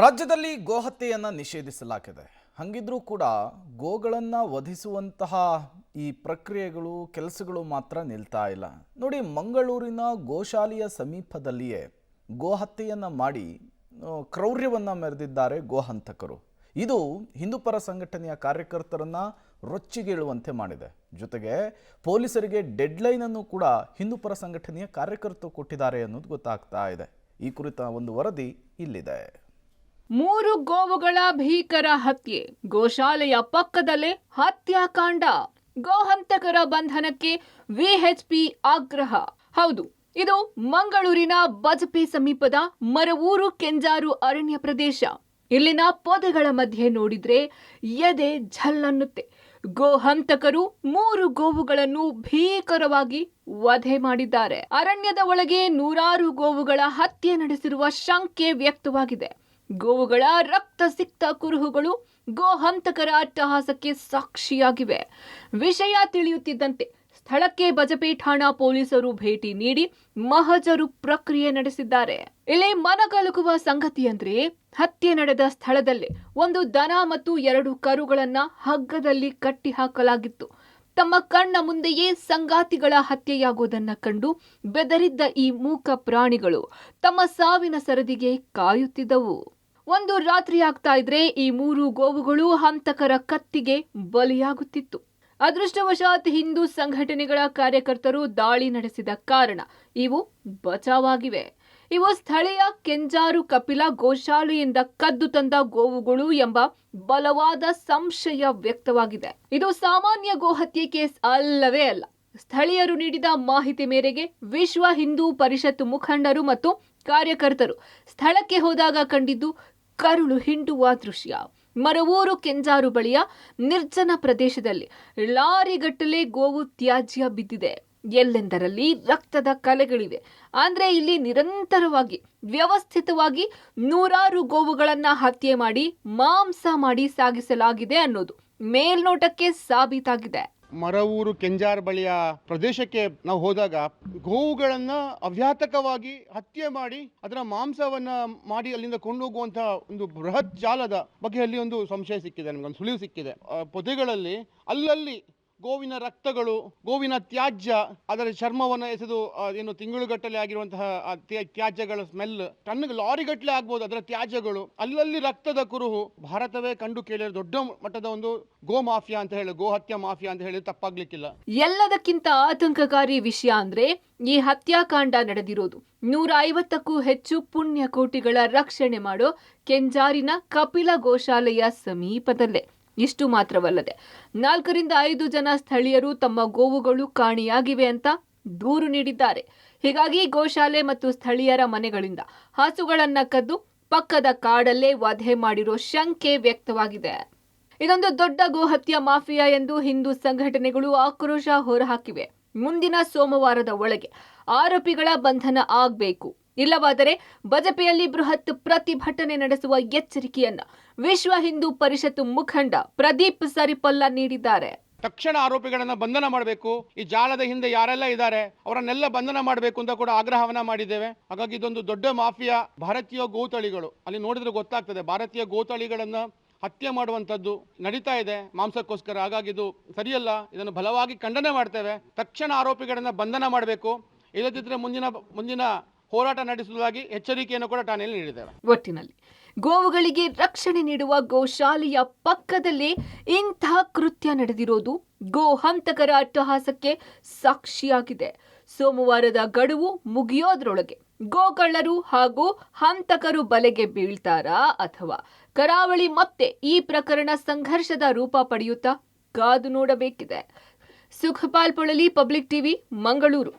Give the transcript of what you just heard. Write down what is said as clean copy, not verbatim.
ರಾಜ್ಯದಲ್ಲಿ ಗೋಹತ್ಯೆಯನ್ನು ನಿಷೇಧಿಸಲಾಗಿದೆ. ಹಂಗಿದ್ರೂ ಕೂಡ ಗೋಗಳನ್ನು ವಧಿಸುವಂತಹ ಈ ಪ್ರಕ್ರಿಯೆಗಳು ಕೆಲಸಗಳು ಮಾತ್ರ ನಿಲ್ತಾ ಇಲ್ಲ. ನೋಡಿ, ಮಂಗಳೂರಿನ ಗೋಶಾಲೆಯ ಸಮೀಪದಲ್ಲಿಯೇ ಗೋಹತ್ಯೆಯನ್ನು ಮಾಡಿ ಕ್ರೌರ್ಯವನ್ನು ಮೆರೆದಿದ್ದಾರೆ ಗೋಹಂತಕರು. ಇದು ಹಿಂದೂಪರ ಸಂಘಟನೆಯ ಕಾರ್ಯಕರ್ತರನ್ನ ರೊಚ್ಚಿಗೇಳುವಂತೆ ಮಾಡಿದೆ. ಜೊತೆಗೆ ಪೊಲೀಸರಿಗೆ ಡೆಡ್ಲೈನ್ ಅನ್ನು ಕೂಡ ಹಿಂದೂಪರ ಸಂಘಟನೆಯ ಕಾರ್ಯಕರ್ತರು ಕೊಟ್ಟಿದ್ದಾರೆ ಅನ್ನೋದು ಗೊತ್ತಾಗ್ತಾ ಇದೆ. ಈ ಕುರಿತ ಒಂದು ವರದಿ ಇಲ್ಲಿದೆ. 3 ಗೋವುಗಳ ಭೀಕರ ಹತ್ಯೆ, ಗೋಶಾಲೆಯ ಪಕ್ಕದಲ್ಲೇ ಹತ್ಯಾಕಾಂಡ, ಗೋಹಂತಕರ ಬಂಧನಕ್ಕೆ ವಿಎಚ್ಪಿ ಆಗ್ರಹ. ಹೌದು, ಇದು ಮಂಗಳೂರಿನ ಬಜಪೆ ಸಮೀಪದ ಮರವೂರು ಕೆಂಜಾರು ಅರಣ್ಯ ಪ್ರದೇಶ. ಇಲ್ಲಿನ ಪೊದೆಗಳ ಮಧ್ಯೆ ನೋಡಿದ್ರೆ ಎದೆ ಝಲ್ಲನ್ನುತ್ತೆ. ಗೋಹಂತಕರು 3 ಗೋವುಗಳನ್ನು ಭೀಕರವಾಗಿ ವಧೆ ಮಾಡಿದ್ದಾರೆ. ಅರಣ್ಯದ ಒಳಗೆ ನೂರಾರು ಗೋವುಗಳ ಹತ್ಯೆ ನಡೆಸಿರುವ ಶಂಕೆ ವ್ಯಕ್ತವಾಗಿದೆ. ಗೋವುಗಳ ರಕ್ತ ಸಿಕ್ತ ಕುರುಹುಗಳು ಗೋಹಂತಕರ ಅಟ್ಟಹಾಸಕ್ಕೆ ಸಾಕ್ಷಿಯಾಗಿವೆ. ವಿಷಯ ತಿಳಿಯುತ್ತಿದ್ದಂತೆ ಸ್ಥಳಕ್ಕೆ ಬಜಪೆ ಠಾಣಾ ಪೊಲೀಸರು ಭೇಟಿ ನೀಡಿ ಮಹಜರು ಪ್ರಕ್ರಿಯೆ ನಡೆಸಿದ್ದಾರೆ. ಇಲ್ಲಿ ಮನಕಲುಕುವ ಸಂಗತಿ ಅಂದ್ರೆ, ಹತ್ಯೆ ನಡೆದ ಸ್ಥಳದಲ್ಲೇ ಒಂದು ದನ ಮತ್ತು 2 ಕರುಗಳನ್ನ ಹಗ್ಗದಲ್ಲಿ ಕಟ್ಟಿ ಹಾಕಲಾಗಿತ್ತು. ತಮ್ಮ ಕಣ್ಣ ಮುಂದೆಯೇ ಸಂಗಾತಿಗಳ ಹತ್ಯೆಯಾಗುವುದನ್ನ ಕಂಡು ಬೆದರಿದ್ದ ಈ ಮೂಕ ಪ್ರಾಣಿಗಳು ತಮ್ಮ ಸಾವಿನ ಸರದಿಗೆ ಕಾಯುತ್ತಿದ್ದವು. ಒಂದು ರಾತ್ರಿ ಆಗ್ತಾ ಇದ್ರೆ ಈ 3 ಗೋವುಗಳು ಹಂತಕರ ಕತ್ತಿಗೆ ಬಲಿಯಾಗುತ್ತಿತ್ತು. ಅದೃಷ್ಟವಶಾತ್ ಹಿಂದೂ ಸಂಘಟನೆಗಳ ಕಾರ್ಯಕರ್ತರು ದಾಳಿ ನಡೆಸಿದ ಕಾರಣ ಇವು ಬಚಾವಾಗಿವೆ. ಇವು ಸ್ಥಳೀಯ ಕೆಂಜಾರು ಕಪಿಲ ಗೋಶಾಲೆಯಿಂದ ಕದ್ದು ತಂದ ಗೋವುಗಳು ಎಂಬ ಬಲವಾದ ಸಂಶಯ ವ್ಯಕ್ತವಾಗಿದೆ. ಇದು ಸಾಮಾನ್ಯ ಗೋಹತ್ಯೆ ಕೇಸ್ ಅಲ್ಲವೇ ಅಲ್ಲ. ಸ್ಥಳೀಯರು ನೀಡಿದ ಮಾಹಿತಿ ಮೇರೆಗೆ ವಿಶ್ವ ಹಿಂದೂ ಪರಿಷತ್ ಮುಖಂಡರು ಮತ್ತು ಕಾರ್ಯಕರ್ತರು ಸ್ಥಳಕ್ಕೆ ಹೋದಾಗ ಕಂಡಿದ್ದು ಕರುಳು ಹಿಂಡುವ ದೃಶ್ಯ. ಮರವೂರು ಕೆಂಜಾರು ಬಳಿಯ ನಿರ್ಜನ ಪ್ರದೇಶದಲ್ಲಿ ಲಾರಿಗಟ್ಟಲೆ ಗೋವು ತ್ಯಾಜ್ಯ ಬಿದ್ದಿದೆ. ಎಲ್ಲೆಂದರಲ್ಲಿ ರಕ್ತದ ಕಲೆಗಳಿವೆ. ಅಂದ್ರೆ ಇಲ್ಲಿ ನಿರಂತರವಾಗಿ ವ್ಯವಸ್ಥಿತವಾಗಿ ನೂರಾರು ಗೋವುಗಳನ್ನ ಹತ್ಯೆ ಮಾಡಿ ಮಾಂಸ ಮಾಡಿ ಸಾಗಿಸಲಾಗಿದೆ ಅನ್ನೋದು ಮೇಲ್ನೋಟಕ್ಕೆ ಸಾಬೀತಾಗಿದೆ. ಮರವೂರು ಕೆಂಜಾರ್ ಬಳಿಯ ಪ್ರದೇಶಕ್ಕೆ ನಾವು ಹೋದಾಗ ಗೋವುಗಳನ್ನ ಅವ್ಯಾತಕವಾಗಿ ಹತ್ಯೆ ಮಾಡಿ ಅದರ ಮಾಂಸವನ್ನ ಮಾಡಿ ಅಲ್ಲಿಂದ ಕೊಂಡೋಗುವಂತಹ ಒಂದು ಬೃಹತ್ ಜಾಲದ ಬಗ್ಗೆ ಅಲ್ಲಿ ಒಂದು ಸಂಶಯ ಸಿಕ್ಕಿದೆ, ನಮ್ಗೊಂದು ಸುಳಿವು ಸಿಕ್ಕಿದೆ. ಪೊದೆಗಳಲ್ಲಿ ಅಲ್ಲಲ್ಲಿ ಗೋವಿನ ರಕ್ತಗಳು, ಗೋವಿನ ತ್ಯಾಜ್ಯ, ಅದರ ಚರ್ಮವನ್ನು ಎಸೆದು ಏನು ತಿಂಗಳುಗಟ್ಟಲೆ ಆಗಿರುವಂತಹ ತ್ಯಾಜ್ಯಗಳ ಸ್ಮೆಲ್, ಟನ್ಗೆ ಲಾರಿಗಟ್ಟಲೆ ಆಗ್ಬೋದು ಅದರ ತ್ಯಾಜ್ಯಗಳು, ಅಲ್ಲಲ್ಲಿ ರಕ್ತದ ಕುರುಹು. ಭಾರತವೇ ಕಂಡು ಕೇಳಿರೋ ದೊಡ್ಡ ಮಟ್ಟದ ಒಂದು ಗೋ ಮಾಫಿಯಾ ಅಂತ ಹೇಳಿ, ಗೋ ಹತ್ಯಾ ಮಾಫಿಯಾ ಅಂತ ಹೇಳಿ ತಪ್ಪಾಗ್ಲಿಕ್ಕಿಲ್ಲ. ಎಲ್ಲದಕ್ಕಿಂತ ಆತಂಕಕಾರಿ ವಿಷಯ ಅಂದ್ರೆ, ಈ ಹತ್ಯಾಕಾಂಡ ನಡೆದಿರೋದು 150ಕ್ಕೂ ಹೆಚ್ಚು ಪುಣ್ಯ ಕೋಟಿಗಳ ರಕ್ಷಣೆ ಮಾಡೋ ಕೆಂಜಾರಿನ ಕಪಿಲ ಗೋಶಾಲೆಯ ಸಮೀಪದಲ್ಲೇ. ಇಷ್ಟು ಮಾತ್ರವಲ್ಲದೆ 4 ರಿಂದ 5 ಜನ ಸ್ಥಳೀಯರು ತಮ್ಮ ಗೋವುಗಳು ಕಾಣೆಯಾಗಿವೆ ಅಂತ ದೂರು ನೀಡಿದ್ದಾರೆ. ಹೀಗಾಗಿ ಗೋಶಾಲೆ ಮತ್ತು ಸ್ಥಳೀಯರ ಮನೆಗಳಿಂದ ಹಸುಗಳನ್ನ ಕದ್ದು ಪಕ್ಕದ ಕಾಡಲ್ಲೇ ವಧೆ ಮಾಡಿರೋ ಶಂಕೆ ವ್ಯಕ್ತವಾಗಿದೆ. ಇದೊಂದು ದೊಡ್ಡ ಗೋಹತ್ಯಾ ಮಾಫಿಯಾ ಎಂದು ಹಿಂದೂ ಸಂಘಟನೆಗಳು ಆಕ್ರೋಶ ಹೊರಹಾಕಿವೆ. ಮುಂದಿನ ಸೋಮವಾರದ ಒಳಗೆ ಆರೋಪಿಗಳ ಬಂಧನ ಆಗಬೇಕು, ಇಲ್ಲವಾದರೆ ಬಜಪೆಯಲ್ಲಿ ಬೃಹತ್ ಪ್ರತಿಭಟನೆ ನಡೆಸುವ ಎಚ್ಚರಿಕೆಯನ್ನ ವಿಶ್ವ ಹಿಂದೂ ಪರಿಷತ್ ಮುಖಂಡ ಪ್ರದೀಪ್ ಸರಿಪಲ್ಲ ನೀಡಿದ್ದಾರೆ. ತಕ್ಷಣ ಆರೋಪಿಗಳನ್ನ ಬಂಧನ ಮಾಡಬೇಕು. ಈ ಜಾಲದ ಹಿಂದೆ ಯಾರೆಲ್ಲ ಇದ್ದಾರೆ ಅವರನ್ನೆಲ್ಲ ಬಂಧನ ಮಾಡಬೇಕು ಅಂತ ಕೂಡ ಆಗ್ರಹವನ್ನ ಮಾಡಿದ್ದೇವೆ. ಹಾಗಾಗಿ ಇದೊಂದು ದೊಡ್ಡ ಮಾಫಿಯಾ. ಭಾರತೀಯ ಗೋತಳಿಗಳು, ಅಲ್ಲಿ ನೋಡಿದ್ರೆ ಗೊತ್ತಾಗ್ತದೆ, ಭಾರತೀಯ ಗೋತಳಿಗಳನ್ನ ಹತ್ಯೆ ಮಾಡುವಂಥದ್ದು ನಡೀತಾ ಇದೆ ಮಾಂಸಕ್ಕೋಸ್ಕರ. ಹಾಗಾಗಿ ಇದು ಸರಿಯಲ್ಲ, ಇದನ್ನು ಬಲವಾಗಿ ಖಂಡನೆ ಮಾಡ್ತೇವೆ. ತಕ್ಷಣ ಆರೋಪಿಗಳನ್ನ ಬಂಧನ ಮಾಡಬೇಕು, ಇಲ್ಲದಿದ್ದರೆ ಮುಂದಿನ ಹೋರಾಟ ನಡೆಸುವುದಾಗಿ ಎಚ್ಚರಿಕೆಯನ್ನು ಕೂಡ ಠಾಣೆಯಲ್ಲಿ ನೀಡಿದ್ದೇವೆ. ಒಟ್ಟಿನಲ್ಲಿ ಗೋವುಗಳಿಗೆ ರಕ್ಷಣೆ ನೀಡುವ ಗೋಶಾಲೆಯ ಪಕ್ಕದಲ್ಲೇ ಇಂತಹ ಕೃತ್ಯ ನಡೆದಿರೋದು ಗೋಹಂತಕರ ಅಟ್ಟಹಾಸಕ್ಕೆ ಸಾಕ್ಷಿಯಾಗಿದೆ. ಸೋಮವಾರದ ಗಡುವು ಮುಗಿಯೋದ್ರೊಳಗೆ ಗೋಕಳ್ಳರು ಹಾಗೂ ಹಂತಕರು ಬಲೆಗೆ ಬೀಳ್ತಾರಾ ಅಥವಾ ಕರಾವಳಿ ಮತ್ತೆ ಈ ಪ್ರಕರಣ ಸಂಘರ್ಷದ ರೂಪ ಪಡೆಯುತ್ತಾ ಕಾದು ನೋಡಬೇಕಿದೆ. Sukhpal Polali, public TV, Mangaluru.